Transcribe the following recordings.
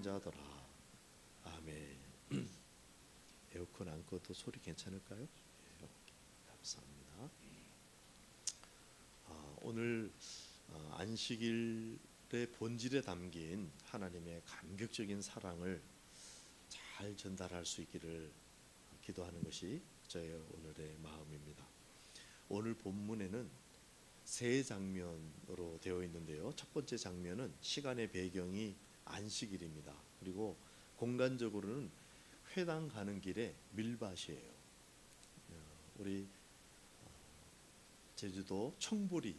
자더라. 아멘. 에어컨 안 꺼도 소리 괜찮을까요? 네, 감사합니다. 오늘 안식일의 본질에 담긴 하나님의 감격적인 사랑을 잘 전달할 수 있기를 기도하는 것이 저의 오늘의 마음입니다. 오늘 본문에는 세 장면으로 되어 있는데요. 첫 번째 장면은 시간의 배경이 안식일입니다. 그리고 공간적으로는 회당 가는 길에 밀밭이에요. 우리 제주도 청보리를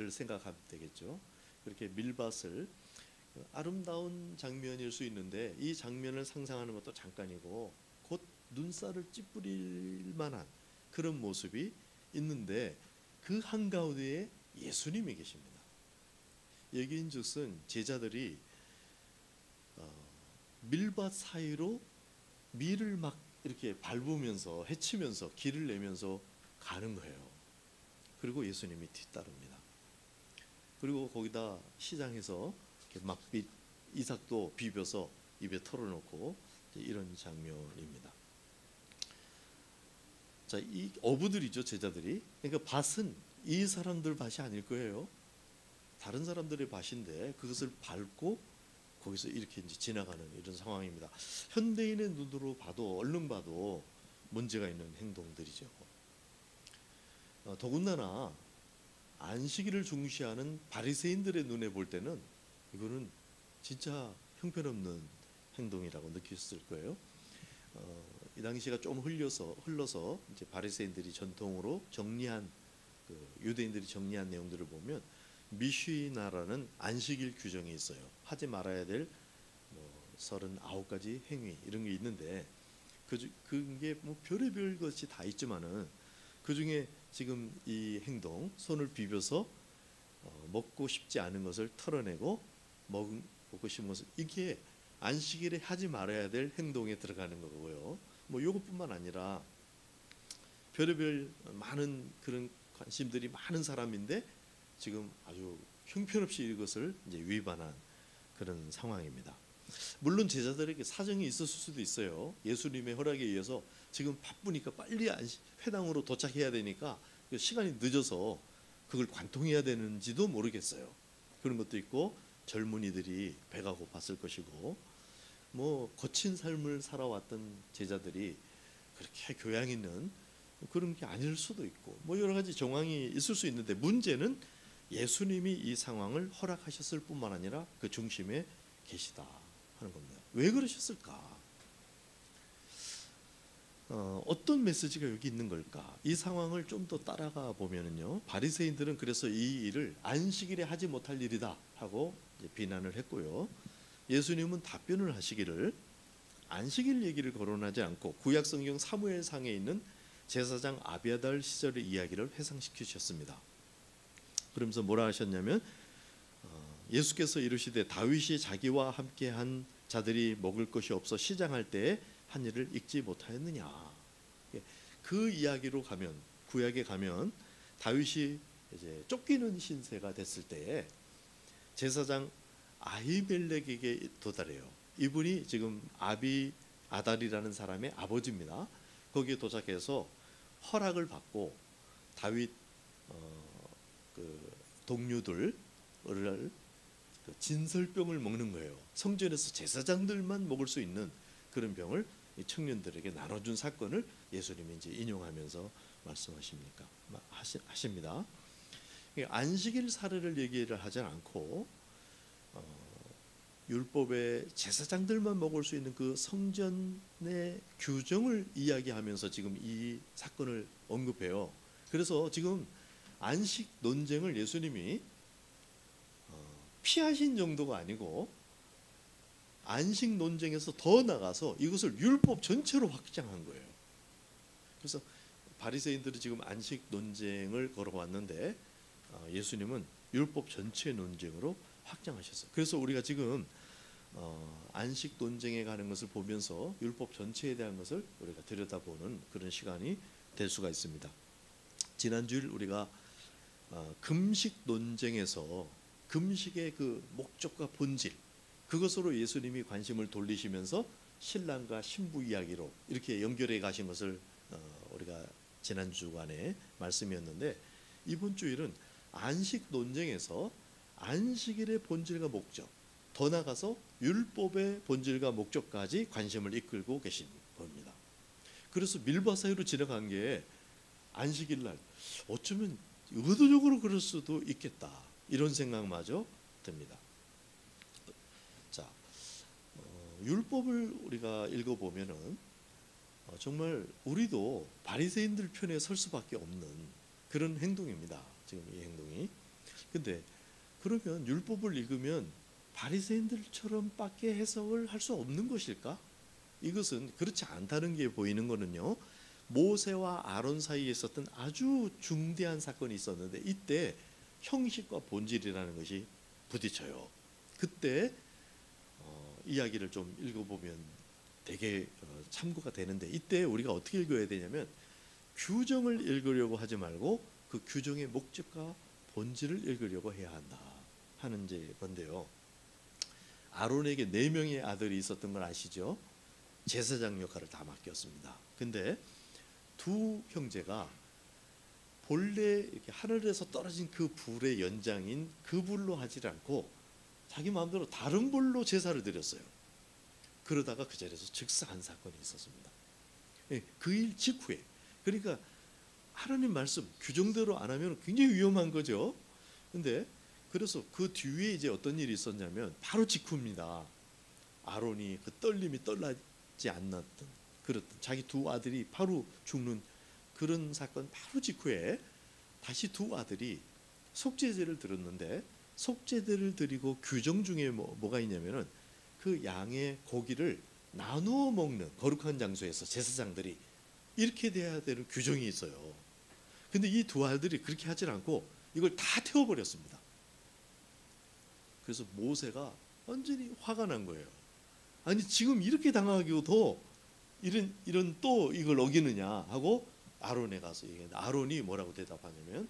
생각하면 되겠죠. 그렇게 밀밭을 아름다운 장면일 수 있는데 이 장면을 상상하는 것도 잠깐이고 곧 눈살을 찌푸릴 만한 그런 모습이 있는데 그 한가운데에 예수님이 계십니다. 여기인즉슨 제자들이 밀밭 사이로 밀을 막 이렇게 밟으면서 헤치면서 길을 내면서 가는 거예요. 그리고 예수님이 뒤따릅니다. 그리고 거기다 시장에서 막빛 이삭도 비벼서 입에 털어놓고 이런 장면입니다. 자, 이 어부들이죠, 제자들이. 그러니까 밭은 이 사람들 밭이 아닐 거예요. 다른 사람들의 밭인데 그것을 밟고 거기서 이렇게 이제 지나가는 이런 상황입니다. 현대인의 눈으로 봐도 얼른 봐도 문제가 있는 행동들이죠. 더군다나 안식일을 중시하는 바리새인들의 눈에 볼 때는 이거는 진짜 형편없는 행동이라고 느꼈을 거예요. 이 당시가 좀 흘러서 이제 바리새인들이 전통으로 정리한 유대인들이 정리한 내용들을 보면 미쉬나라는 안식일 규정이 있어요. 하지 말아야 될 39가지 행위 이런 게 있는데 그게 뭐 별의별 것이 다 있지만은 그 중에 지금 이 행동 손을 비벼서 먹고 싶지 않은 것을 털어내고 먹고 싶은 것을 이게 안식일에 하지 말아야 될 행동에 들어가는 거고요. 뭐 이것뿐만 아니라 별의별 많은 그런 관심들이 많은 사람인데 지금 아주 형편없이 이것을 이제 위반한 그런 상황입니다. 물론 제자들에게 사정이 있었을 수도 있어요. 예수님의 허락에 의해서 지금 바쁘니까 빨리 회당으로 도착해야 되니까 시간이 늦어서 그걸 관통해야 되는지도 모르겠어요. 그런 것도 있고 젊은이들이 배가 고팠을 것이고 뭐 거친 삶을 살아왔던 제자들이 그렇게 교양 있는 그런 게 아닐 수도 있고 뭐 여러 가지 정황이 있을 수 있는데 문제는 예수님이 이 상황을 허락하셨을 뿐만 아니라 그 중심에 계시다 하는 겁니다. 왜 그러셨을까? 어떤 메시지가 여기 있는 걸까? 이 상황을 좀 더 따라가 보면은요, 바리새인들은 그래서 이 일을 안식일에 하지 못할 일이다 하고 이제 비난을 했고요. 예수님은 답변을 하시기를 안식일 얘기를 거론하지 않고 구약성경 사무엘상에 있는 제사장 아비아달 시절의 이야기를 회상시키셨습니다. 그러면서 뭐라 하셨냐면 예수께서 이르시되 다윗이 자기와 함께한 자들이 먹을 것이 없어 시장할 때에 한 일을 읽지 못하였느냐. 그 이야기로 가면 구약에 가면 다윗이 이제 쫓기는 신세가 됐을 때에 제사장 아히멜렉에게 도달해요. 이분이 지금 아비아달이라는 사람의 아버지입니다. 거기에 도착해서 허락을 받고 다윗 그 동료들을 진설병을 먹는 거예요. 성전에서 제사장들만 먹을 수 있는 그런 병을 이 청년들에게 나눠준 사건을 예수님이 이제 인용하면서 말씀하십니다. 안식일 사례를 얘기를 하지 않고 율법의 제사장들만 먹을 수 있는 그 성전의 규정을 이야기하면서 지금 이 사건을 언급해요. 그래서 지금 안식 논쟁을 예수님이 피하신 정도가 아니고 안식 논쟁에서 더 나가서 이것을 율법 전체로 확장한 거예요. 그래서 바리새인들이 지금 안식 논쟁을 걸어왔는데 예수님은 율법 전체 논쟁으로 확장하셨어요. 그래서 우리가 지금 안식 논쟁에 가는 것을 보면서 율법 전체에 대한 것을 우리가 들여다보는 그런 시간이 될 수가 있습니다. 지난주일 우리가 금식 논쟁에서 금식의 그 목적과 본질 그것으로 예수님이 관심을 돌리시면서 신랑과 신부 이야기로 이렇게 연결해 가신 것을 우리가 지난 주간에 말씀이었는데, 이번 주일은 안식 논쟁에서 안식일의 본질과 목적, 더 나아가서 율법의 본질과 목적까지 관심을 이끌고 계신 겁니다. 그래서 밀과 사유로 지나간 게 안식일 날 어쩌면 의도적으로 그럴 수도 있겠다, 이런 생각마저 듭니다. 자, 율법을 우리가 읽어보면은 정말 우리도 바리새인들 편에 설 수밖에 없는 그런 행동입니다. 지금 이 행동이. 근데 그러면 율법을 읽으면 바리새인들처럼밖에 해석을 할 수 없는 것일까? 이것은 그렇지 않다는 게 보이는 거는요, 모세와 아론 사이에 있었던 아주 중대한 사건이 있었는데, 이때 형식과 본질이라는 것이 부딪혀요. 그때 이야기를 좀 읽어보면 되게 참고가 되는데, 이때 우리가 어떻게 읽어야 되냐면 규정을 읽으려고 하지 말고 그 규정의 목적과 본질을 읽으려고 해야 한다 하는 이제 건데요. 아론에게 4명의 아들이 있었던 걸 아시죠? 제사장 역할을 다 맡겼습니다. 근데 두 형제가 본래 이렇게 하늘에서 떨어진 그 불의 연장인 그 불로 하지 않고 자기 마음대로 다른 불로 제사를 드렸어요. 그러다가 그 자리에서 즉사한 사건이 있었습니다. 그 일 직후에. 그러니까 하나님 말씀 규정대로 안 하면 굉장히 위험한 거죠. 근데 그래서 그 뒤에 이제 어떤 일이 있었냐면 바로 직후입니다. 아론이 그 떨림이 떨라지 않았던, 그랬던 자기 두 아들이 바로 죽는 그런 사건 바로 직후에 다시 두 아들이 속죄제를 드렸는데, 속죄제를 드리고 규정 중에 뭐가 있냐면은 그 양의 고기를 나누어 먹는 거룩한 장소에서 제사장들이 이렇게 돼야 되는 규정이 있어요. 근데 이 두 아들이 그렇게 하질 않고 이걸 다 태워버렸습니다. 그래서 모세가 완전히 화가 난 거예요. 아니 지금 이렇게 당하기도 이런 또 이걸 어기느냐 하고 아론에 가서 얘기했는데, 아론이 뭐라고 대답하냐면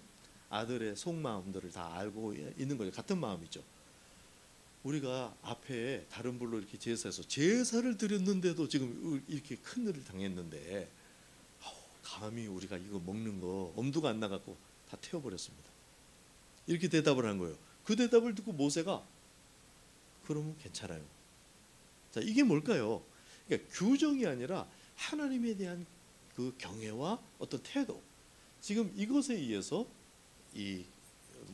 아들의 속마음들을 다 알고 있는 거예요. 같은 마음이죠. 우리가 앞에 다른 불로 이렇게 제사해서 제사를 드렸는데도 지금 이렇게 큰 일을 당했는데 감히 우리가 이거 먹는 거 엄두가 안 나갖고 다 태워버렸습니다. 이렇게 대답을 한 거예요. 그 대답을 듣고 모세가 그러면 괜찮아요. 자, 이게 뭘까요? 그러니까 규정이 아니라 하나님에 대한 그 경외와 어떤 태도, 지금 이것에 의해서 이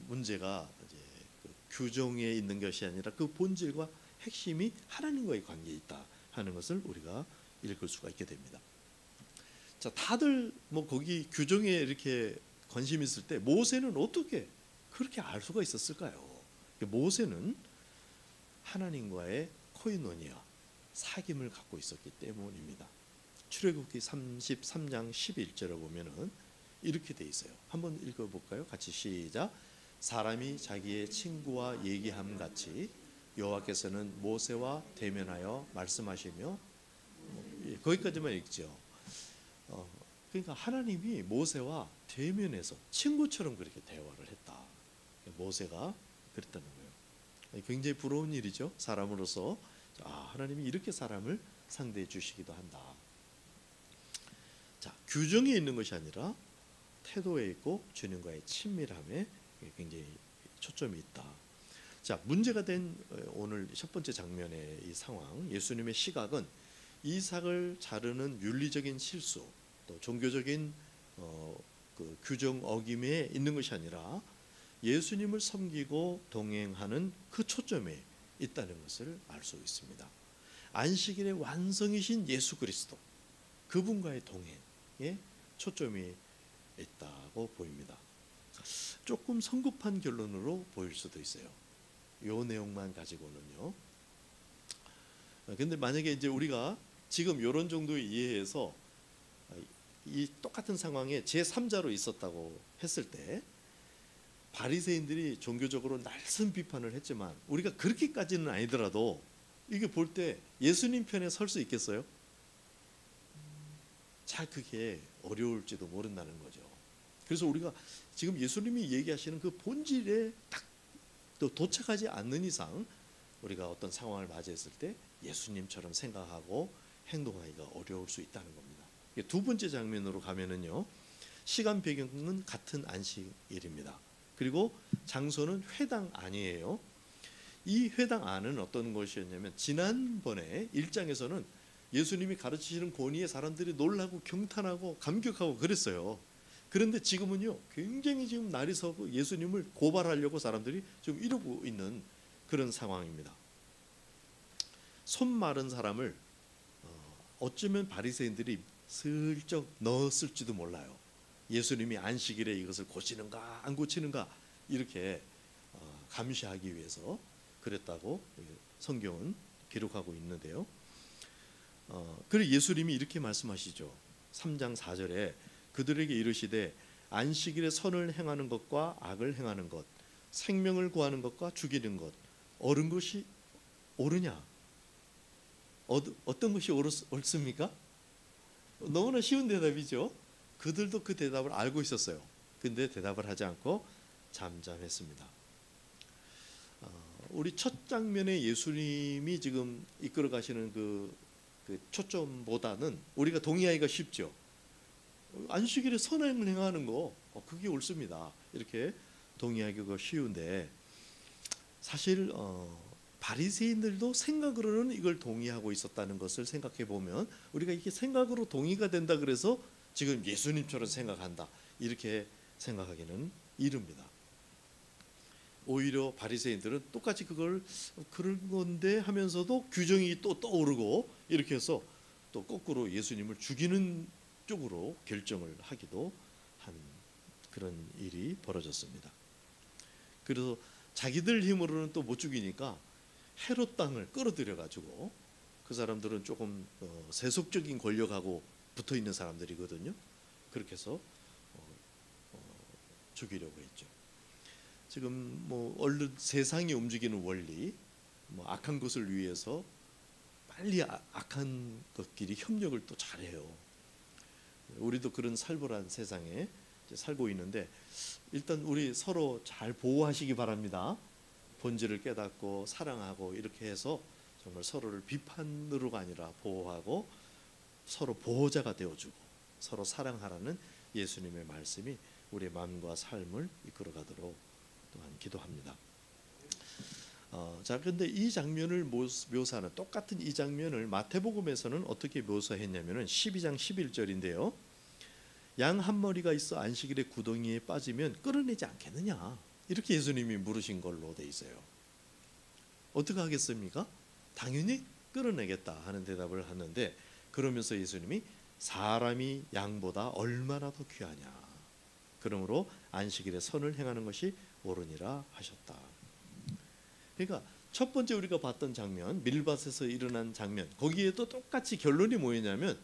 문제가 이제 그 규정에 있는 것이 아니라 그 본질과 핵심이 하나님과의 관계에 있다 하는 것을 우리가 읽을 수가 있게 됩니다. 자, 다들 뭐 거기 규정에 이렇게 관심이 있을 때 모세는 어떻게 그렇게 알 수가 있었을까요? 모세는 하나님과의 코이노니아, 사귐을 갖고 있었기 때문입니다. 출애굽기 33장 11절에 보면은 이렇게 돼 있어요. 한번 읽어볼까요? 같이 시작. 사람이 자기의 친구와 얘기함 같이 여호와께서는 모세와 대면하여 말씀하시며, 거기까지만 읽죠. 그러니까 하나님이 모세와 대면해서 친구처럼 그렇게 대화를 했다. 모세가 그랬다는 거예요. 굉장히 부러운 일이죠. 사람으로서 하나님이 이렇게 사람을 상대해 주시기도 한다. 자, 규정에 있는 것이 아니라 태도에 있고 주님과의 친밀함에 굉장히 초점이 있다. 자, 문제가 된 오늘 첫 번째 장면의 이 상황, 예수님의 시각은 이삭을 자르는 윤리적인 실수, 또 종교적인 그 규정 어김에 있는 것이 아니라 예수님을 섬기고 동행하는 그 초점에 있다는 것을 알 수 있습니다. 안식일의 완성이신 예수 그리스도, 그분과의 동행에 초점이 있다고 보입니다. 조금 성급한 결론으로 보일 수도 있어요. 이 내용만 가지고는요. 근데 만약에 이제 우리가 지금 이런 정도의 이해에서 이 똑같은 상황에 제3자로 있었다고 했을 때 바리새인들이 종교적으로 날선 비판을 했지만 우리가 그렇게까지는 아니더라도 이게 볼 때 예수님 편에 설 수 있겠어요? 잘 그게 어려울지도 모른다는 거죠. 그래서 우리가 지금 예수님이 얘기하시는 그 본질에 딱 도착하지 않는 이상 우리가 어떤 상황을 맞이했을 때 예수님처럼 생각하고 행동하기가 어려울 수 있다는 겁니다. 두 번째 장면으로 가면은요, 시간 배경은 같은 안식일입니다. 그리고 장소는 회당 안이에요. 이 회당 안은 어떤 것이었냐면, 지난번에 1장에서는 예수님이 가르치시는 권위에 사람들이 놀라고 경탄하고 감격하고 그랬어요. 그런데 지금은요, 굉장히 지금 날이 서고 예수님을 고발하려고 사람들이 좀 이러고 있는 그런 상황입니다. 손 마른 사람을 어쩌면 바리새인들이 슬쩍 넣었을지도 몰라요. 예수님이 안식일에 이것을 고치는가 안 고치는가 이렇게 감시하기 위해서 그랬다고 성경은 기록하고 있는데요. 그리고 예수님이 이렇게 말씀하시죠. 3장 4절에 그들에게 이르시되 안식일에 선을 행하는 것과 악을 행하는 것, 생명을 구하는 것과 죽이는 것, 옳은 것이 옳으냐? 어떤 것이 옳습니까? 너무나 쉬운 대답이죠. 그들도 그 대답을 알고 있었어요. 근데 대답을 하지 않고 잠잠했습니다. 우리 첫 장면에 예수님이 지금 이끌어 가시는 그 초점보다는 우리가 동의하기가 쉽죠. 안식일에 선행을 행하는 거 그게 옳습니다. 이렇게 동의하기가 쉬운데, 사실 바리새인들도 생각으로는 이걸 동의하고 있었다는 것을 생각해 보면, 우리가 이게 생각으로 동의가 된다 그래서 지금 예수님처럼 생각한다 이렇게 생각하기는 이릅니다. 오히려 바리새인들은 똑같이 그걸 그런 건데 하면서도 규정이 또 떠오르고 이렇게 해서 또 거꾸로 예수님을 죽이는 쪽으로 결정을 하기도 한 그런 일이 벌어졌습니다. 그래서 자기들 힘으로는 또 못 죽이니까 헤롯 땅을 끌어들여 가지고, 그 사람들은 조금 세속적인 권력하고 붙어 있는 사람들이거든요. 그렇게 해서 죽이려고 했죠. 지금 얼른 세상이 움직이는 원리, 악한 것을 위해서 빨리 악한 것끼리 협력을 또 잘해요. 우리도 그런 살벌한 세상에 살고 있는데, 일단 우리 서로 잘 보호하시기 바랍니다. 본질을 깨닫고 사랑하고 이렇게 해서 정말 서로를 비판으로가 아니라 보호하고 서로 보호자가 되어주고 서로 사랑하라는 예수님의 말씀이 우리의 마음과 삶을 이끌어가도록 또한 기도합니다. 자, 그런데 이 장면을 묘사하는, 똑같은 이 장면을 마태복음에서는 어떻게 묘사했냐면은 12장 11절인데요. 양 한 마리가 있어 안식일에 구덩이에 빠지면 끌어내지 않겠느냐, 이렇게 예수님이 물으신 걸로 돼 있어요. 어떻게 하겠습니까? 당연히 끌어내겠다 하는 대답을 하는데, 그러면서 예수님이 사람이 양보다 얼마나 더 귀하냐, 그러므로 안식일에 선을 행하는 것이 옳으니라 하셨다. 그러니까 첫 번째 우리가 봤던 장면, 밀밭에서 일어난 장면, 거기에도 똑같이 결론이 뭐였냐면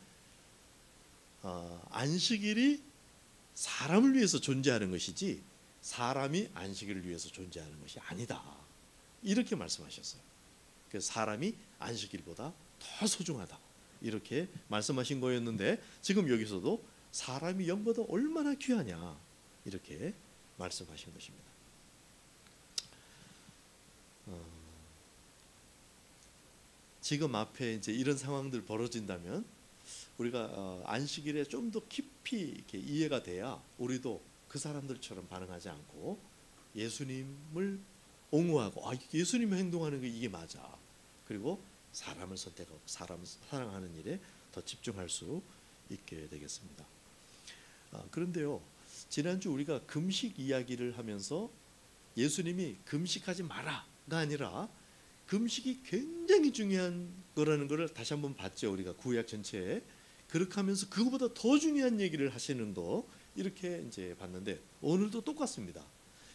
안식일이 사람을 위해서 존재하는 것이지 사람이 안식일을 위해서 존재하는 것이 아니다, 이렇게 말씀하셨어요. 그래서 사람이 안식일보다 더 소중하다 이렇게 말씀하신 거였는데, 지금 여기서도 사람이 영보다 얼마나 귀하냐 이렇게 말씀하신 것입니다. 지금 앞에 이제 이런 상황들 벌어진다면 우리가 안식일에 좀 더 깊이 이렇게 이해가 돼야 우리도 그 사람들처럼 반응하지 않고 예수님을 옹호하고 예수님이 행동하는 게 이게 맞아, 그리고 사람을 선택하고 사람을 사랑하는 일에 더 집중할 수 있게 되겠습니다. 그런데요, 지난주 우리가 금식 이야기를 하면서 예수님이 금식하지 마라가 아니라 금식이 굉장히 중요한 거라는 것을 다시 한번 봤죠. 우리가 구약 전체에. 그렇게 하면서 그거보다 더 중요한 얘기를 하시는 거 이렇게 이제 봤는데, 오늘도 똑같습니다.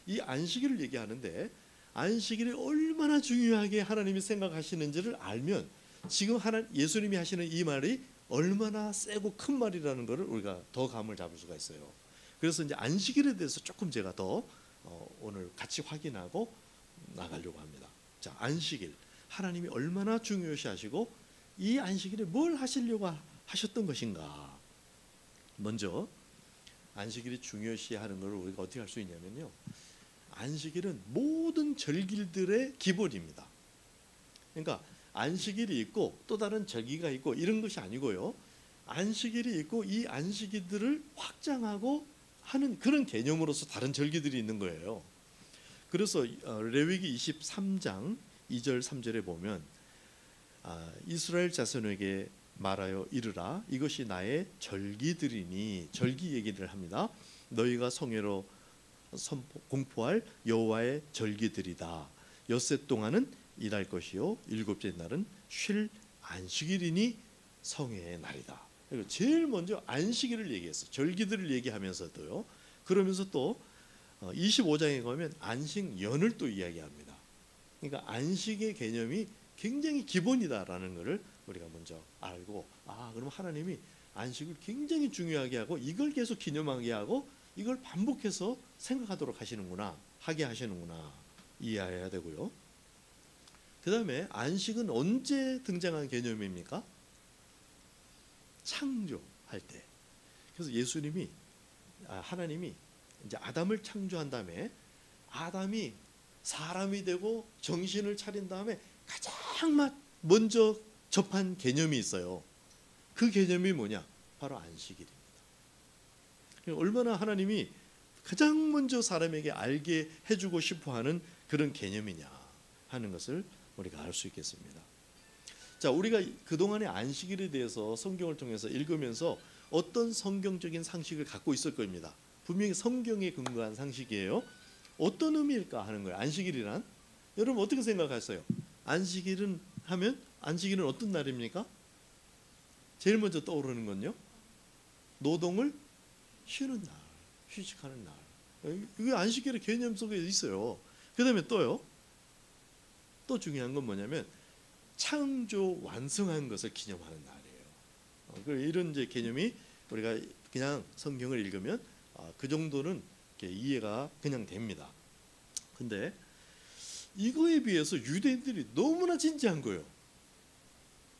이 안식일을 얘기하는데 안식일이 얼마나 중요하게 하나님이 생각하시는지를 알면 지금 예수님이 하시는 이 말이 얼마나 세고 큰 말이라는 것을 우리가 더 감을 잡을 수가 있어요. 그래서 이제 안식일에 대해서 조금 제가 더 오늘 같이 확인하고 나가려고 합니다. 자, 안식일, 하나님이 얼마나 중요시하시고 이 안식일에 뭘 하시려고 하셨던 것인가. 먼저 안식일이 중요시하는 것을 우리가 어떻게 할 수 있냐면요, 안식일은 모든 절기들의 기본입니다. 그러니까 안식일이 있고 또 다른 절기가 있고 이런 것이 아니고요. 안식일이 있고 이 안식일들을 확장하고 하는 그런 개념으로서 다른 절기들이 있는 거예요. 그래서 레위기 23장 2절 3절에 보면 이스라엘 자손에게 말하여 이르라 이것이 나의 절기들이니 절기 얘기를 합니다. 너희가 성회로 공포할 여호와의 절기들이다. 엿새 동안은 일할 것이요 일곱째 날은 쉴 안식일이니 성회의 날이다. 그리고 제일 먼저 안식일을 얘기했어요. 절기들을 얘기하면서도요. 그러면서 또 25장에 가면 안식년을 또 이야기합니다. 그러니까 안식의 개념이 굉장히 기본이다라는 것을 우리가 먼저 알고 그럼 하나님이 안식을 굉장히 중요하게 하고 이걸 계속 기념하게 하고 이걸 반복해서 생각하도록 하시는구나 하게 하시는구나 이해해야 되고요. 그 다음에 안식은 언제 등장한 개념입니까? 창조할 때. 그래서 예수님이 하나님이 이제 아담을 창조한 다음에 아담이 사람이 되고 정신을 차린 다음에 가장 먼저 접한 개념이 있어요. 그 개념이 뭐냐? 바로 안식일입니다. 얼마나 하나님이 가장 먼저 사람에게 알게 해주고 싶어하는 그런 개념이냐 하는 것을 우리가 알 수 있겠습니다. 자, 우리가 그동안의 안식일에 대해서 성경을 통해서 읽으면서 어떤 성경적인 상식을 갖고 있을 겁니다. 분명히 성경에 근거한 상식이에요. 어떤 의미일까 하는 거예요. 안식일이란 여러분 어떻게 생각하세요? 안식일은 하면 안식일은 어떤 날입니까? 제일 먼저 떠오르는 건요. 노동을 쉬는 날, 휴식하는 날. 이게 안식일의 개념 속에 있어요. 그 다음에 또요. 또 중요한 건 뭐냐면 창조 완성한 것을 기념하는 날이에요. 이런 이제 개념이 우리가 그냥 성경을 읽으면 그 정도는 이해가 그냥 됩니다. 근데 이거에 비해서 유대인들이 너무나 진지한 거예요.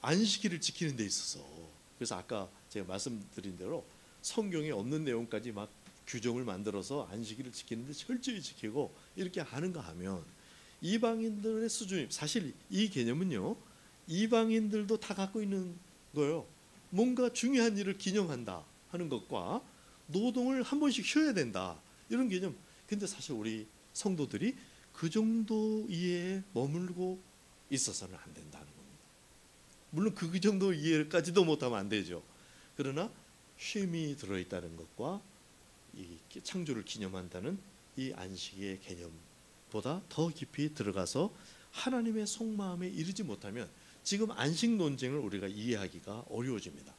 안식일을 지키는 데 있어서. 그래서 아까 제가 말씀드린 대로 성경에 없는 내용까지 막 규정을 만들어서 안식일을 지키는데 철저히 지키고 이렇게 하는가 하면 이방인들의 수준이 사실 이 개념은요. 이방인들도 다 갖고 있는 거예요. 뭔가 중요한 일을 기념한다 하는 것과 노동을 한 번씩 쉬어야 된다 이런 개념. 근데 사실 우리 성도들이 그 정도 이해에 머물고 있어서는 안 된다는 겁니다. 물론 그 정도 이해까지도 못하면 안 되죠. 그러나 쉼이 들어있다는 것과 이 창조를 기념한다는 이 안식의 개념보다 더 깊이 들어가서 하나님의 속마음에 이르지 못하면 지금 안식 논쟁을 우리가 이해하기가 어려워집니다.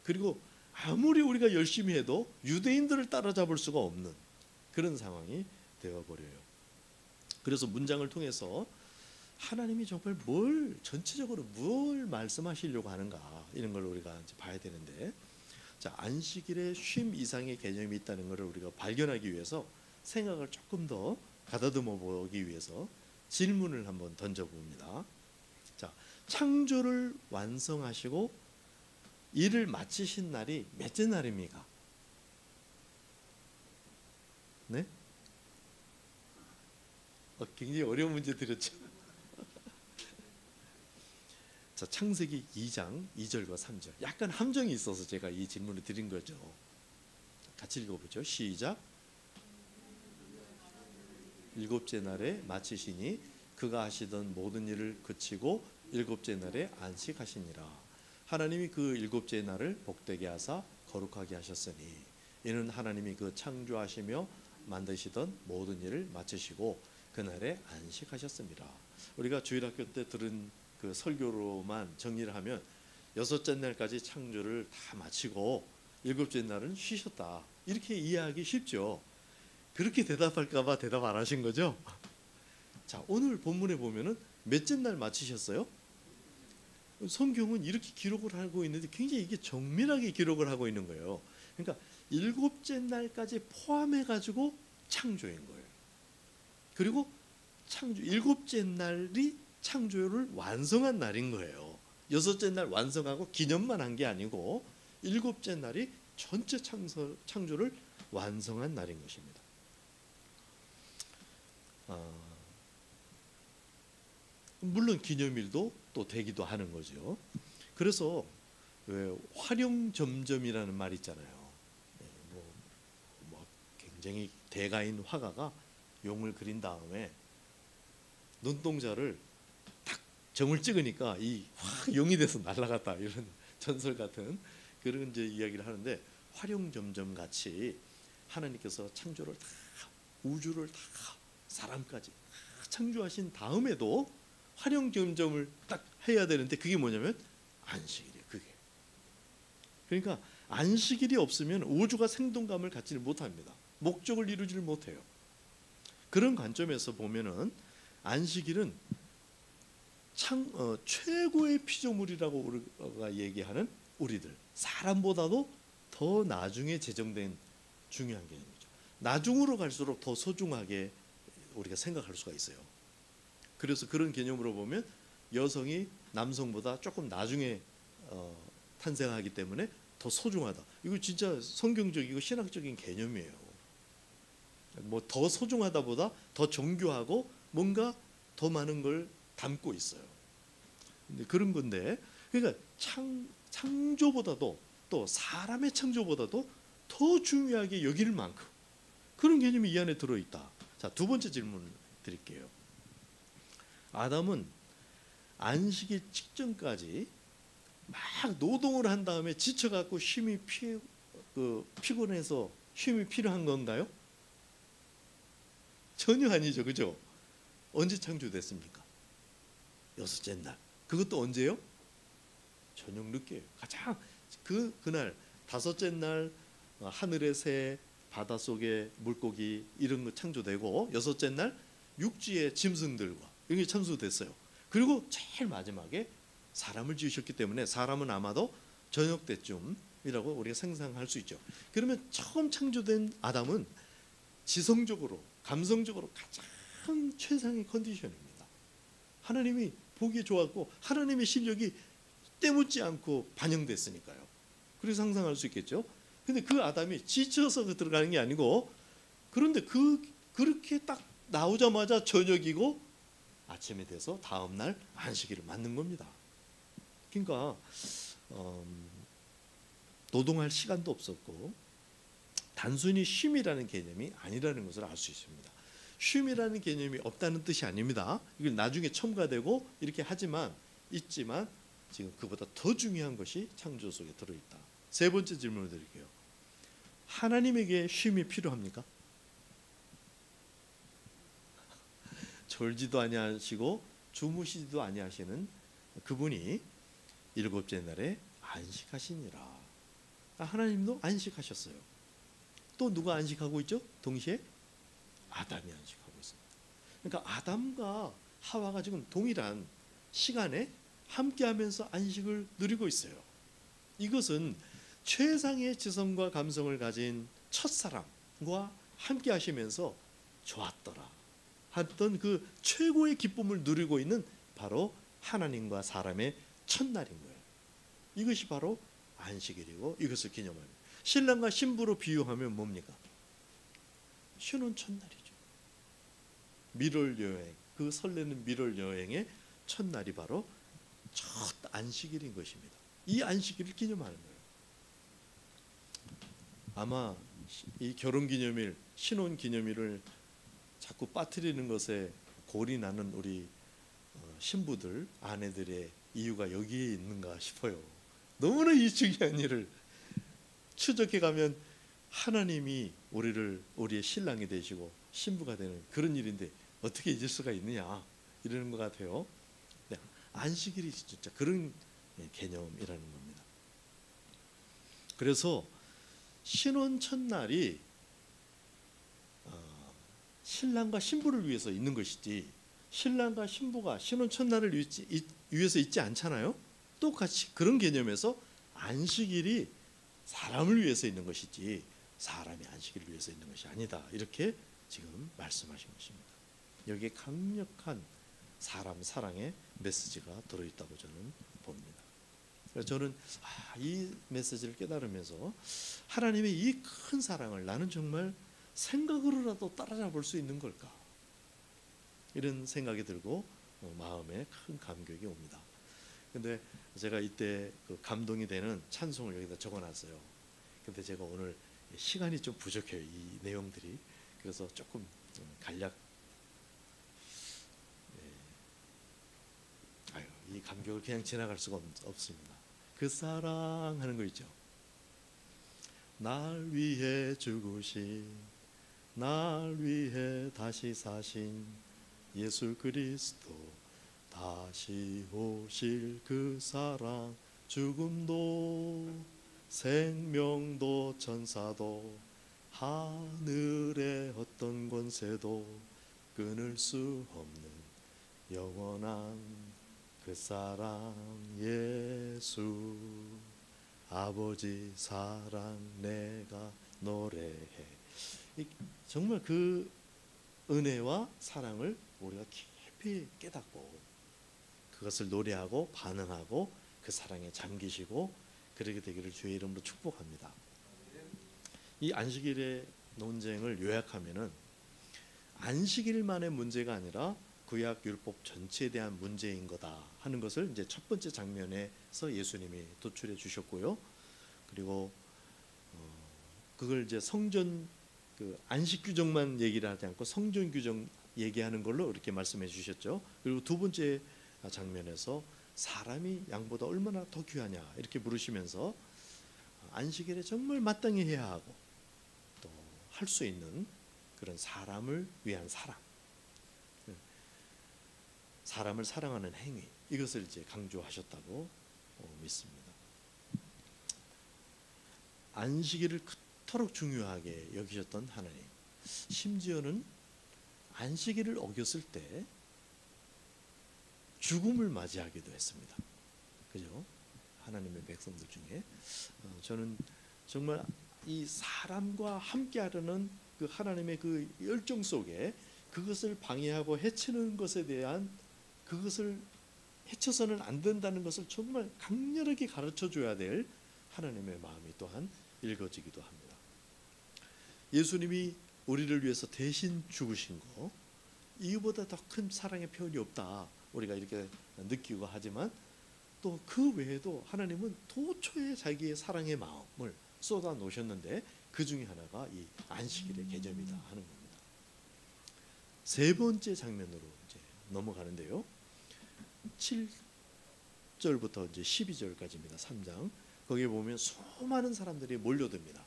그리고 아무리 우리가 열심히 해도 유대인들을 따라잡을 수가 없는 그런 상황이 되어버려요. 그래서 문장을 통해서 하나님이 정말 전체적으로 뭘 말씀하시려고 하는가 이런 걸 우리가 이제 봐야 되는데, 자, 안식일에 쉼 이상의 개념이 있다는 것을 우리가 발견하기 위해서 생각을 조금 더 가다듬어 보기 위해서 질문을 한번 던져봅니다. 자, 창조를 완성하시고 일을 마치신 날이 몇째 날입니까? 네? 굉장히 어려운 문제 드렸죠. 자, 창세기 2장 2절과 3절. 약간 함정이 있어서 제가 이 질문을 드린 거죠. 같이 읽어보죠. 시작. 일곱째 날에 마치시니 그가 하시던 모든 일을 그치고 일곱째 날에 안식하시니라. 하나님이 그 일곱째 날을 복되게 하사 거룩하게 하셨으니 이는 하나님이 그 창조하시며 만드시던 모든 일을 마치시고 그날에 안식하셨습니다. 우리가 주일학교 때 들은 그 설교로만 정리를 하면 여섯째 날까지 창조를 다 마치고 일곱째 날은 쉬셨다 이렇게 이해하기 쉽죠. 그렇게 대답할까 봐 대답 안 하신 거죠? 자, 오늘 본문에 보면은 몇째 날 마치셨어요? 성경은 이렇게 기록을 하고 있는데 굉장히 이게 정밀하게 기록을 하고 있는 거예요. 그러니까 일곱째 날까지 포함해 가지고 창조인 거예요. 그리고 일곱째 날이 창조를 완성한 날인 거예요. 여섯째 날 완성하고 기념만 한 게 아니고 일곱째 날이 전체 창조를 완성한 날인 것입니다. 물론 기념일도 또 되기도 하는 거죠. 그래서 왜 활용점점이라는 말 있잖아요. 뭐 굉장히 대가인 화가가 용을 그린 다음에 눈동자를 딱 점을 찍으니까 이 확 용이 돼서 날아갔다, 이런 전설 같은 그런 이제 이야기를 하는데, 활용점점 같이 하나님께서 창조를 다, 우주를 다, 사람까지 다 창조하신 다음에도 활용점점을 딱 해야 되는데, 그게 뭐냐면 안식일이에요. 그게. 그러니까 안식일이 없으면 우주가 생동감을 갖지를 못합니다. 목적을 이루지를 못해요. 그런 관점에서 보면은 안식일은 최고의 피조물이라고 우리가 얘기하는 우리들, 사람보다도 더 나중에 제정된 중요한 개념이죠. 나중으로 갈수록 더 소중하게 우리가 생각할 수가 있어요. 그래서 그런 개념으로 보면 여성이 남성보다 조금 나중에 탄생하기 때문에 더 소중하다. 이거 진짜 성경적이고 신학적인 개념이에요. 뭐 더 소중하다보다 더 정교하고 뭔가 더 많은 걸 담고 있어요. 근데 그런 건데, 그러니까 창조보다도, 또 사람의 창조보다도 더 중요하게 여길 만큼 그런 개념이 이 안에 들어있다. 자, 두 번째 질문 드릴게요. 아담은 안식일 직전까지 막 노동을 한 다음에 지쳐갖고 쉼이 피곤해서 쉼이 필요한 건가요? 전혀 아니죠, 그죠? 언제 창조됐습니까? 여섯째 날. 그것도 언제요? 저녁 늦게요. 가장 그날 다섯째 날 하늘의 새, 바닷속의 물고기 이런 거 창조되고, 여섯째 날 육지의 짐승들과 이게 창조됐어요. 그리고 제일 마지막에 사람을 지으셨기 때문에 사람은 아마도 저녁 때쯤이라고 우리가 상상할 수 있죠. 그러면 처음 창조된 아담은 지성적으로, 감성적으로 가장 최상의 컨디션입니다. 하나님이 보기 좋았고 하나님의 실력이 때묻지 않고 반영됐으니까요. 그래서 상상할 수 있겠죠. 근데 그 아담이 지쳐서 들어가는 게 아니고, 그런데 그렇게 딱 나오자마자 저녁이고 아침이 돼서 다음 날 안식일을 맞는 겁니다. 그러니까 노동할 시간도 없었고 단순히 쉼이라는 개념이 아니라는 것을 알 수 있습니다. 쉼이라는 개념이 없다는 뜻이 아닙니다. 이걸 나중에 첨가되고 이렇게 있지만 지금 그보다 더 중요한 것이 창조 속에 들어있다. 세 번째 질문을 드릴게요. 하나님에게 쉼이 필요합니까? 졸지도 아니하시고 주무시지도 아니하시는 그분이 일곱째 날에 안식하시니라. 하나님도 안식하셨어요. 또 누가 안식하고 있죠? 동시에 아담이 안식하고 있습니다. 그러니까 아담과 하와가 지금 동일한 시간에 함께하면서 안식을 누리고 있어요. 이것은 최상의 지성과 감성을 가진 첫사람과 함께하시면서 좋았더라 했던 그 최고의 기쁨을 누리고 있는 바로 하나님과 사람의 첫날인 거예요. 이것이 바로 안식일이고 이것을 기념합니다. 신랑과 신부로 비유하면 뭡니까? 신혼 첫날이죠. 미럴 여행, 그 설레는 미럴 여행의 첫날이 바로 첫 안식일인 것입니다. 이 안식일을 기념하는 거예요. 아마 이 결혼기념일, 신혼기념일을 자꾸 빠뜨리는 것에 골이 나는 우리 신부들, 아내들의 이유가 여기에 있는가 싶어요. 너무나 이 중요한 일을 추적해 가면 하나님이 우리의 신랑이 되시고 신부가 되는 그런 일인데 어떻게 잊을 수가 있느냐 이러는 것 같아요. 네, 안식일이 진짜 그런 개념이라는 겁니다. 그래서 신혼 첫날이 신랑과 신부를 위해서 있는 것이지 신랑과 신부가 신혼 첫날을 위해서 있지 않잖아요. 똑같이 그런 개념에서 안식일이 사람을 위해서 있는 것이지 사람이 안식일을 위해서 있는 것이 아니다. 이렇게 지금 말씀하신 것입니다. 여기에 강력한 사람 사랑의 메시지가 들어있다고 저는 봅니다. 그래서 저는 이 메시지를 깨달으면서 하나님의 이 큰 사랑을 나는 정말 생각으로라도 따라잡을 수 있는 걸까? 이런 생각이 들고 마음에 큰 감격이 옵니다. 근데 제가 이때 그 감동이 되는 찬송을 여기다 적어놨어요. 근데 제가 오늘 시간이 좀 부족해요, 이 내용들이. 그래서 조금 간략. 아유, 이 감격을 그냥 지나갈 수가 없습니다. 그 사랑하는 거 있죠. 날 위해 죽으신, 날 위해 다시 사신 예수 그리스도, 다시 오실 그 사랑, 죽음도 생명도 천사도 하늘의 어떤 권세도 끊을 수 없는 영원한 그 사랑 예수, 아버지 사랑 내가 노래해. 정말 그 은혜와 사랑을 우리가 깊이 깨닫고 그것을 노래하고 반응하고 그 사랑에 잠기시고 그러게 되기를 주의 이름으로 축복합니다. 이 안식일의 논쟁을 요약하면은 안식일만의 문제가 아니라 구약 율법 전체에 대한 문제인 거다 하는 것을 이제 첫 번째 장면에서 예수님이 도출해 주셨고요. 그리고 그걸 이제 성전 그 안식 규정만 얘기를 하지 않고 성전 규정 얘기하는 걸로 이렇게 말씀해 주셨죠. 그리고 두 번째 장면에서 사람이 양보다 얼마나 더 귀하냐 이렇게 물으시면서 안식일에 정말 마땅히 해야 하고 또 할 수 있는 그런 사람을 위한 사랑, 사람을 사랑하는 행위, 이것을 이제 강조하셨다고 믿습니다. 안식일을 그토록 중요하게 여기셨던 하나님, 심지어는 안식일을 어겼을 때 죽음을 맞이하기도 했습니다. 그죠? 하나님의 백성들 중에 저는 정말 이 사람과 함께하려는 그 하나님의 그 열정 속에 그것을 방해하고 해치는 것에 대한, 그것을 해쳐서는 안 된다는 것을 정말 강렬하게 가르쳐줘야 될 하나님의 마음이 또한 읽어지기도 합니다. 예수님이 우리를 위해서 대신 죽으신 거, 이거보다 더 큰 사랑의 표현이 없다 우리가 이렇게 느끼고 하지만 또 그 외에도 하나님은 도처에 자기의 사랑의 마음을 쏟아 놓으셨는데 그 중에 하나가 이 안식일의 개념이다 하는 겁니다. 세 번째 장면으로 이제 넘어가는데요. 7절부터 이제 12절까지입니다. 3장. 거기에 보면 수많은 사람들이 몰려듭니다.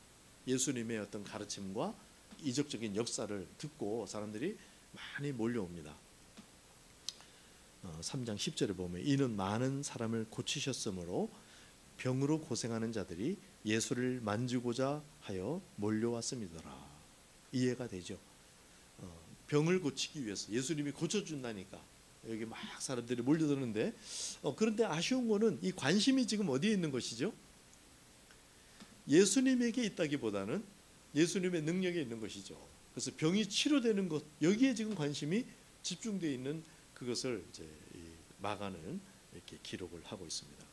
예수님의 어떤 가르침과 이적적인 역사를 듣고 사람들이 많이 몰려옵니다. 3장 10절에 보면 이는 많은 사람을 고치셨으므로 병으로 고생하는 자들이 예수를 만지고자 하여 몰려왔음이더라. 이해가 되죠? 병을 고치기 위해서 예수님이 고쳐준다니까 여기 막 사람들이 몰려드는데 그런데 아쉬운 거는 이 관심이 지금 어디에 있는 것이죠? 예수님에게 있다기보다는 예수님의 능력에 있는 것이죠. 그래서 병이 치료되는 것, 여기에 지금 관심이 집중되어 있는 그것을 이제 마가는 이렇게 기록을 하고 있습니다.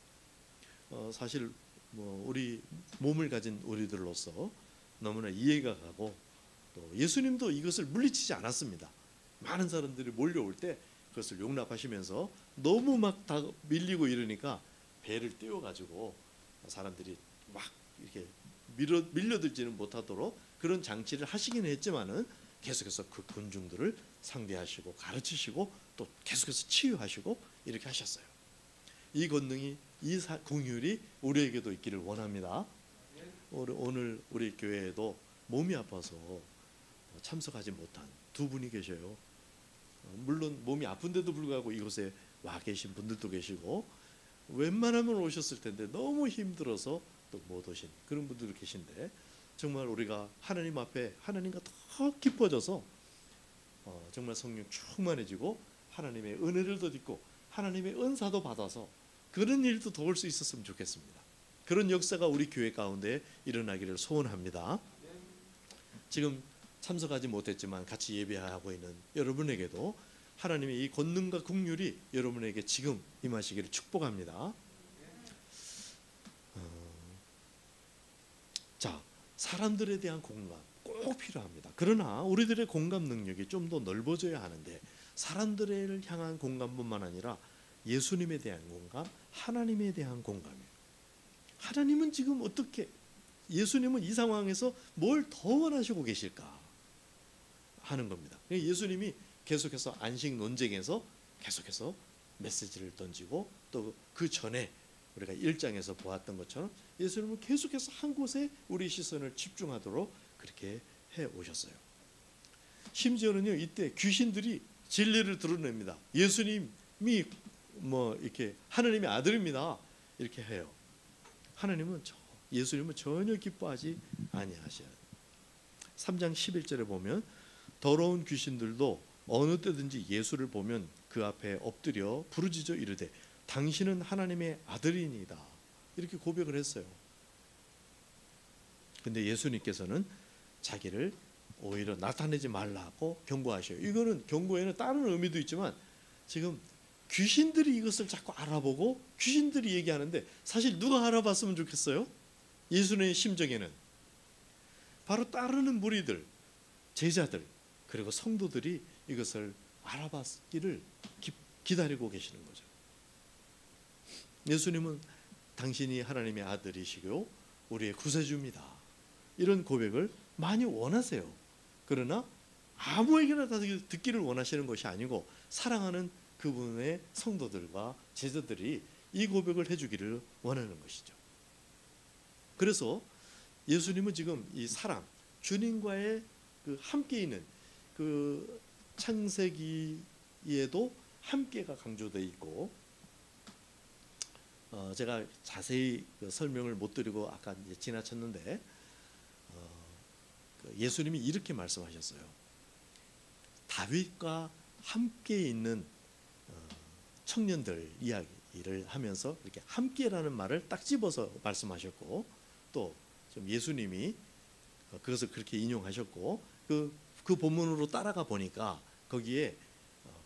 사실 뭐 우리 몸을 가진 우리들로서 너무나 이해가 가고 또 예수님도 이것을 물리치지 않았습니다. 많은 사람들이 몰려올 때 그것을 용납하시면서 너무 막 다 밀리고 이러니까 배를 띄워가지고 사람들이 막 이렇게 밀려들지는 못하도록 그런 장치를 하시긴 했지만은 계속해서 그 군중들을 상대하시고 가르치시고 또 계속해서 치유하시고 이렇게 하셨어요. 이 권능이, 이 긍휼이 우리에게도 있기를 원합니다. 오늘 우리 교회에도 몸이 아파서 참석하지 못한 두 분이 계셔요. 물론 몸이 아픈데도 불구하고 이곳에 와 계신 분들도 계시고 웬만하면 오셨을 텐데 너무 힘들어서 또 못 오신 그런 분들도 계신데 정말 우리가 하나님 앞에 하나님과 더 깊어져서 정말 성령 충만해지고 하나님의 은혜를 더 듣고 하나님의 은사도 받아서 그런 일도 도울 수 있었으면 좋겠습니다. 그런 역사가 우리 교회 가운데 일어나기를 소원합니다. 지금 참석하지 못했지만 같이 예배하고 있는 여러분에게도 하나님의 이 권능과 긍휼이 여러분에게 지금 임하시기를 축복합니다. 자, 사람들에 대한 공감 꼭 필요합니다. 그러나 우리들의 공감 능력이 좀 더 넓어져야 하는데 사람들을 향한 공감뿐만 아니라 예수님에 대한 공감, 하나님에 대한 공감이에요. 하나님은 지금 어떻게, 예수님은 이 상황에서 뭘 더 원하시고 계실까 하는 겁니다. 예수님이 계속해서 안식 논쟁에서 계속해서 메시지를 던지고, 또 그 전에 우리가 1장에서 보았던 것처럼 예수님은 계속해서 한 곳에 우리 시선을 집중하도록 그렇게 해 오셨어요. 심지어는요, 이때 귀신들이 진리를 드러냅니다. 예수님이 이렇게 하나님의 아들입니다, 이렇게 해요. 예수님은 전혀 기뻐하지 아니하셔요. 3장 11절에 보면 더러운 귀신들도 어느 때든지 예수를 보면 그 앞에 엎드려 부르짖어 이르되 당신은 하나님의 아들이니이다, 이렇게 고백을 했어요. 근데 예수님께서는 자기를 오히려 나타내지 말라고 경고하셔요. 이거는 경고에는 다른 의미도 있지만, 지금 귀신들이 이것을 자꾸 알아보고 귀신들이 얘기하는데, 사실 누가 알아봤으면 좋겠어요? 예수님의 심정에는 바로 따르는 무리들, 제자들, 그리고 성도들이 이것을 알아봤기를 기다리고 계시는 거죠. 예수님은 당신이 하나님의 아들이시고 우리의 구세주입니다, 이런 고백을 많이 원하세요. 그러나 아무에게나 다 듣기를 원하시는 것이 아니고, 사랑하는 그분의 성도들과 제자들이 이 고백을 해주기를 원하는 것이죠. 그래서 예수님은 지금 이 사랑, 주님과의 그 함께 있는 그 창세기에도 함께가 강조되어 있고, 제가 자세히 설명을 못 드리고 아까 이제 지나쳤는데, 예수님이 이렇게 말씀하셨어요. 다윗과 함께 있는 청년들 이야기를 하면서 이렇게 함께라는 말을 딱 집어서 말씀하셨고, 또 좀 예수님이 그것을 그렇게 인용하셨고, 그 본문으로 따라가 보니까 거기에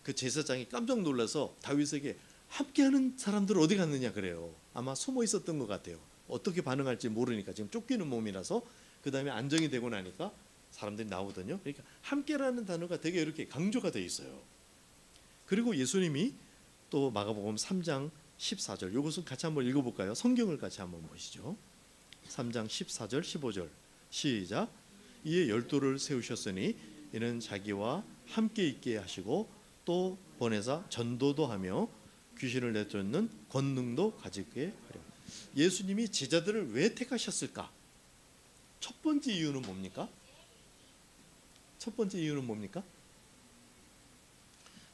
그 제사장이 깜짝 놀라서 다윗에게 함께하는 사람들 어디 갔느냐 그래요. 아마 숨어 있었던 것 같아요. 어떻게 반응할지 모르니까, 지금 쫓기는 몸이라서. 그 다음에 안정이 되고 나니까 사람들이 나오거든요. 그러니까 함께라는 단어가 되게 이렇게 강조가 되어 있어요. 그리고 예수님이 또 마가복음 3장 14절, 이것은 같이 한번 읽어볼까요? 성경을 같이 한번 보시죠. 3장 14절 15절 시작. 이에 12를 세우셨으니 이는 자기와 함께 있게 하시고 또 보내사 전도도 하며 귀신을 내쫓는 권능도 가지게 하려. 예수님이 제자들을 왜 택하셨을까? 첫 번째 이유는 뭡니까?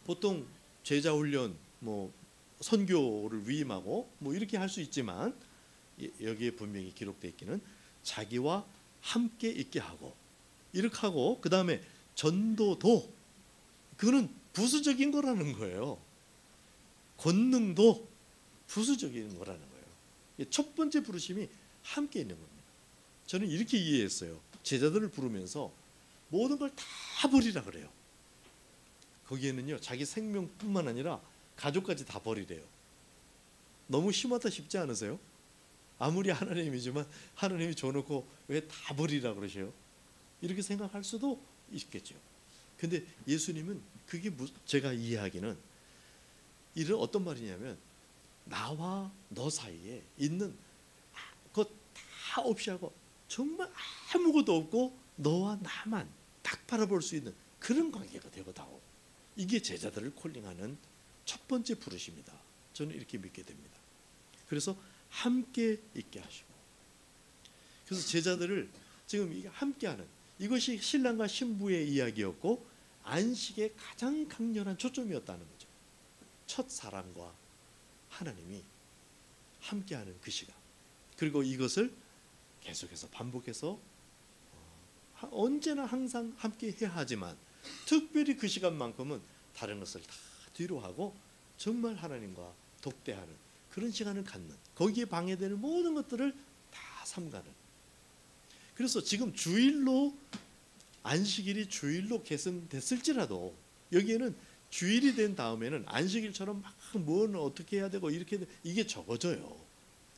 보통 제자 훈련, 선교를 위임하고 이렇게 할 수 있지만, 여기에 분명히 기록되어 있기는 자기와 함께 있게 하고, 이렇게 하고, 그 다음에 전도도, 그거는 부수적인 거라는 거예요. 권능도 부수적인 거라는 거예요. 첫 번째 부르심이 함께 있는 겁니다. 저는 이렇게 이해했어요. 제자들을 부르면서 모든 걸 다 버리라 그래요. 거기에는요, 자기 생명뿐만 아니라 가족까지 다 버리래요. 너무 심하다 싶지 않으세요? 아무리 하나님이지만 하나님이 줘놓고 왜 다 버리라 그러셔요? 이렇게 생각할 수도 있겠죠. 근데 예수님은 그게 제가 이해하기는 이런 어떤 말이냐면, 나와 너 사이에 있는 것 다 없이 하고 정말 아무것도 없고 너와 나만 딱 바라볼 수 있는 그런 관계가 되고다오. 이게 제자들을 콜링하는 첫 번째 부르심이다. 저는 이렇게 믿게 됩니다. 그래서 함께 있게 하시고, 그래서 제자들을 지금 함께하는, 이것이 신랑과 신부의 이야기였고 안식의 가장 강렬한 초점이었다는 거죠. 첫 사랑과 하나님이 함께하는 그 시간, 그리고 이것을 계속해서 반복해서 언제나 항상 함께 해야 하지만, 특별히 그 시간만큼은 다른 것을 다 뒤로 하고 정말 하나님과 독대하는 그런 시간을 갖는, 거기에 방해되는 모든 것들을 다 삼가는. 그래서 지금 주일로, 안식일이 주일로 개선됐을지라도 여기에는 주일이 된 다음에는 안식일처럼 막 뭘 어떻게 해야 되고 이렇게 이게 적어져요.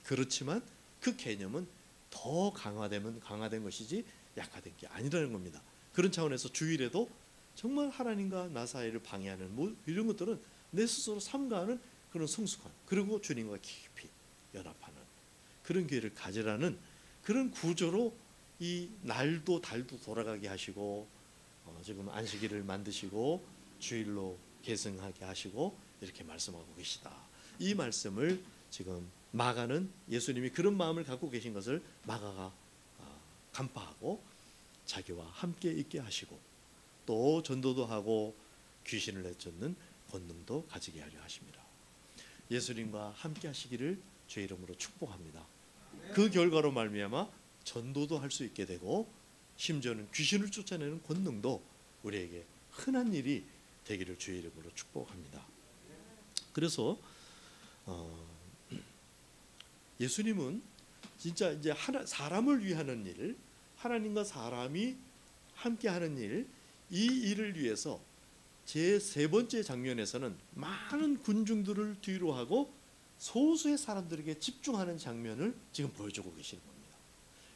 그렇지만 그 개념은 더 강화된 것이지 약화된 게 아니라는 겁니다. 그런 차원에서 주일에도 정말 하나님과 나 사이를 방해하는 이런 것들은 내 스스로 삼가하는 그런 성숙한, 그리고 주님과 깊이 연합하는 그런 기회를 가지라는 그런 구조로 이 날도 달도 돌아가게 하시고 지금 안식일을 만드시고 주일로 계승하게 하시고 이렇게 말씀하고 계시다. 이 말씀을 지금 마가는 예수님이 그런 마음을 갖고 계신 것을 마가가 간파하고 자기와 함께 있게 하시고 또 전도도 하고 귀신을 내쫓는 본능도 가지게 하려 하십니다. 예수님과 함께 하시기를 주의 이름으로 축복합니다. 그 결과로 말미암아 전도도 할 수 있게 되고 심지어는 귀신을 쫓아내는 권능도 우리에게 흔한 일이 되기를 주의 이름으로 축복합니다. 그래서 예수님은 진짜 이제 사람을 위하는 일, 하나님과 사람이 함께하는 일, 이 일을 위해서 제 세 번째 장면에서는 많은 군중들을 뒤로 하고 소수의 사람들에게 집중하는 장면을 지금 보여주고 계시는 겁니다.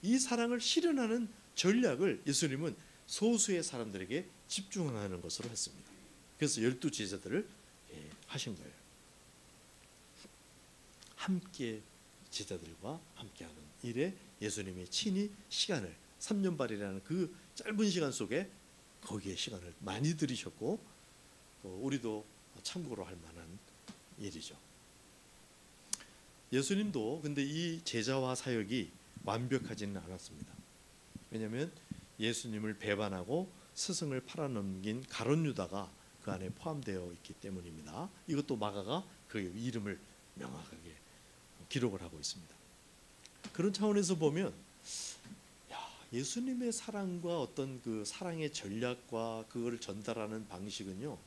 이 사랑을 실현하는 전략을 예수님은 소수의 사람들에게 집중하는 것으로 했습니다. 그래서 12 제자들을 하신 거예요. 함께 제자들과 함께하는 일에 예수님이 친히 시간을 3년발이라는 그 짧은 시간 속에 거기에 시간을 많이 들이셨고 우리도 참고로 할 만한 일이죠. 예수님도 근데 이 제자와 사역이 완벽하지는 않았습니다. 왜냐하면 예수님을 배반하고 스승을 팔아넘긴 가룟 유다가 그 안에 포함되어 있기 때문입니다. 이것도 마가가 그 이름을 명확하게 기록을 하고 있습니다. 그런 차원에서 보면 예수님의 사랑과 어떤 그 사랑의 전략과 그거를 전달하는 방식은요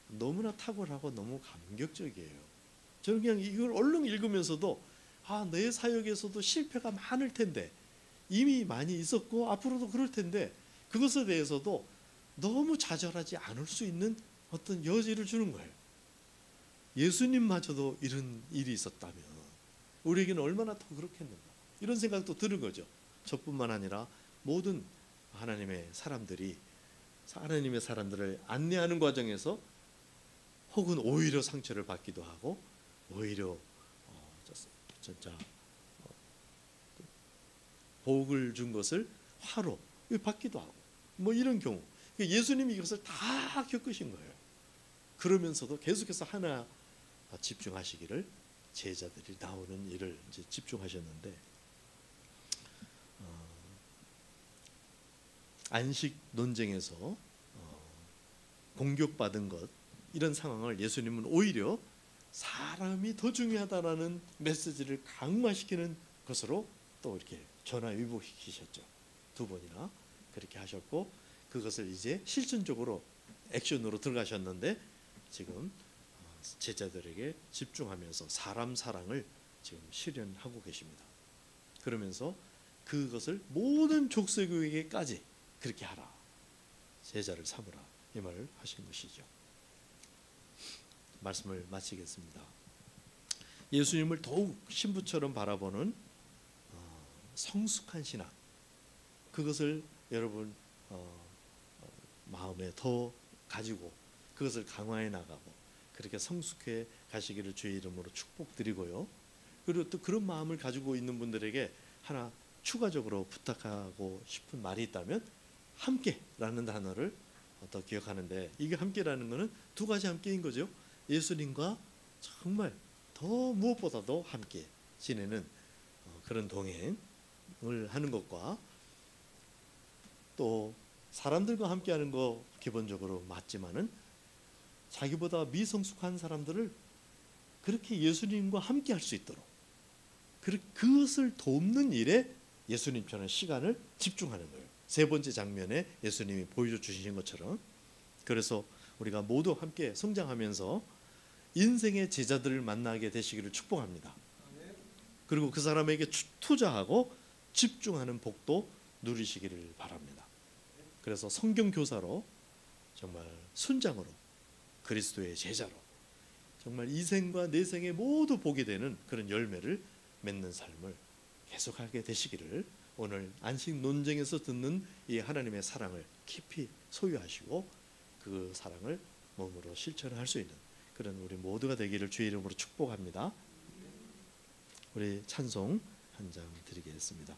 너무나 탁월하고 너무 감격적이에요. 저는 그냥 이걸 얼른 읽으면서도 내 사역에서도 실패가 많을 텐데 이미 많이 있었고 앞으로도 그럴 텐데 그것에 대해서도 너무 좌절하지 않을 수 있는 어떤 여지를 주는 거예요. 예수님마저도 이런 일이 있었다면 우리에게는 얼마나 더 그렇겠는가 이런 생각도 드는 거죠. 저뿐만 아니라 모든 하나님의 사람들이 하나님의 사람들을 안내하는 과정에서 혹은 오히려 상처를 받기도 하고 오히려 진짜 복을 준 것을 화로 받기도 하고 뭐 이런 경우 예수님이 이것을 다 겪으신 거예요. 그러면서도 계속해서 하나 집중하시기를 제자들이 나오는 일을 이제 집중하셨는데 안식 논쟁에서 공격받은 것 이런 상황을 예수님은 오히려 사람이 더 중요하다라는 메시지를 강화시키는 것으로 또 이렇게 전화위복시키셨죠. 2번이나 그렇게 하셨고 그것을 이제 실천적으로 액션으로 들어가셨는데 지금 제자들에게 집중하면서 사람 사랑을 지금 실현하고 계십니다. 그러면서 그것을 모든 족속에게까지 그렇게 하라. 제자를 삼으라. 이 말을 하신 것이죠. 말씀을 마치겠습니다. 예수님을 더욱 신부처럼 바라보는 성숙한 신앙 그것을 여러분 마음에 더 가지고 그것을 강화해 나가고 그렇게 성숙해 가시기를 주의 이름으로 축복드리고요. 그리고 또 그런 마음을 가지고 있는 분들에게 하나 추가적으로 부탁하고 싶은 말이 있다면 함께라는 단어를 더 기억하는데 이게 함께라는 것은 2가지 함께인 거죠. 예수님과 정말 더 무엇보다도 함께 지내는 그런 동행을 하는 것과 또 사람들과 함께하는 거 기본적으로 맞지만은 자기보다 미성숙한 사람들을 그렇게 예수님과 함께할 수 있도록 그것을 돕는 일에 예수님처럼 시간을 집중하는 거예요. 3번째 장면에 예수님이 보여주신 것처럼 그래서 우리가 모두 함께 성장하면서 인생의 제자들을 만나게 되시기를 축복합니다. 그리고 그 사람에게 투자하고 집중하는 복도 누리시기를 바랍니다. 그래서 성경 교사로 정말 순장으로 그리스도의 제자로 정말 이 생과 내 생에 모두 보게 되는 그런 열매를 맺는 삶을 계속하게 되시기를 오늘 안식 논쟁에서 듣는 이 하나님의 사랑을 깊이 소유하시고 그 사랑을 몸으로 실천할 수 있는 그런 우리 모두가 되기를 주의 이름으로 축복합니다. 우리 찬송 한 장 드리겠습니다.